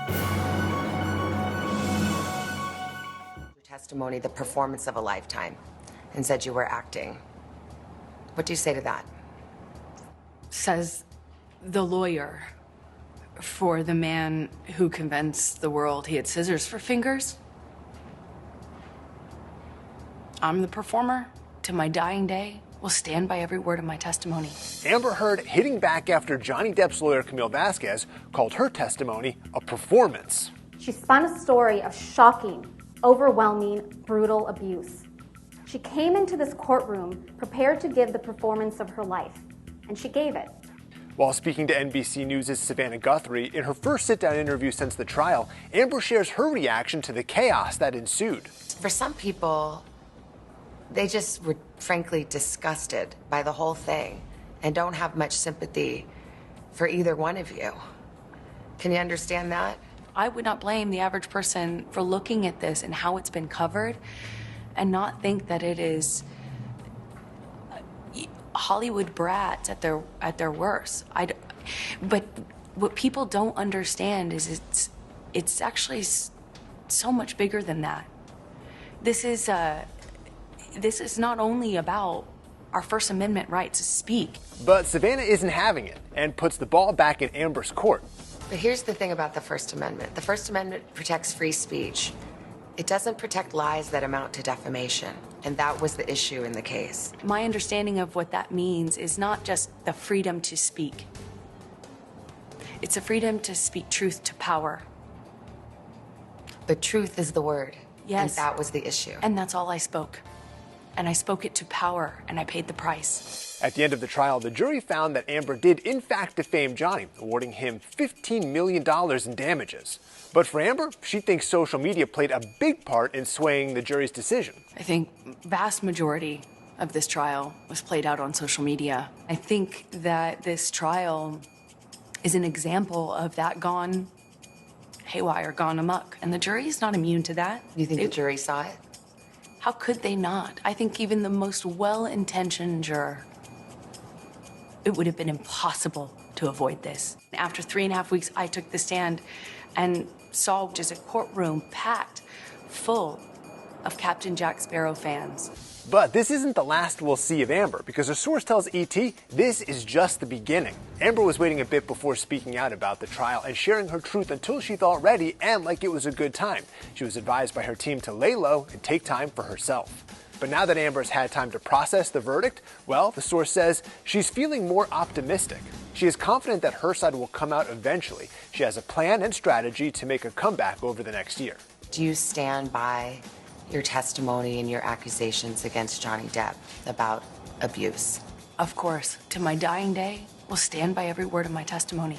Your testimony, the performance of a lifetime, and said you were acting. What do you say to that? Says the lawyer for the man who convinced the world he had scissors for fingers. I'm the performer. To my dying day, will stand by every word of my testimony. Amber Heard hitting back after Johnny Depp's lawyer, Camile called her testimony a performance. She spun a story of shocking, overwhelming, brutal abuse. She came into this courtroom prepared to give the performance of her life, and she gave it. While speaking to NBC News' Savannah Guthrie, in her first sit-down interview since the trial, Amber shares her reaction to the chaos that ensued. For some people, they just were frankly disgusted by the whole thing and don't have much sympathy for either one of you. Can you understand that? I would not blame the average person for looking at this and how it's been covered and not think that it is Hollywood brats at their worst. But what people don't understand is it's actually so much bigger than that. This is not only about our First Amendment right to speak. But Savannah isn't having it and puts the ball back in Amber's court. But here's the thing about the First Amendment. The First Amendment protects free speech. It doesn't protect lies that amount to defamation. And that was the issue in the case. My understanding of what that means is not just the freedom to speak. It's a freedom to speak truth to power. But truth is the word. Yes. And that was the issue. And that's all I spoke. And I spoke it to power, and I paid the price. At the end of the trial, the jury found that Amber did in fact defame Johnny, awarding him $15 million in damages. But for Amber, she thinks social media played a big part in swaying the jury's decision. I think vast majority of this trial was played out on social media. I think that this trial is an example of that gone haywire, gone amok. And the jury is not immune to that. You think the jury saw it? How could they not? I think even the most well-intentioned juror, it would have been impossible to avoid this. After 3.5 weeks, I took the stand and saw just a courtroom packed full of Captain Jack Sparrow fans. But this isn't the last we'll see of Amber, because a source tells ET this is just the beginning. Amber was waiting a bit before speaking out about the trial and sharing her truth until she thought ready and like it was a good time. She was advised by her team to lay low and take time for herself. But now that Amber's had time to process the verdict, well, the source says she's feeling more optimistic. She is confident that her side will come out eventually. She has a plan and strategy to make a comeback over the next year. Do you stand by your testimony and your accusations against Johnny Depp about abuse? Of course, to my dying day, will stand by every word of my testimony.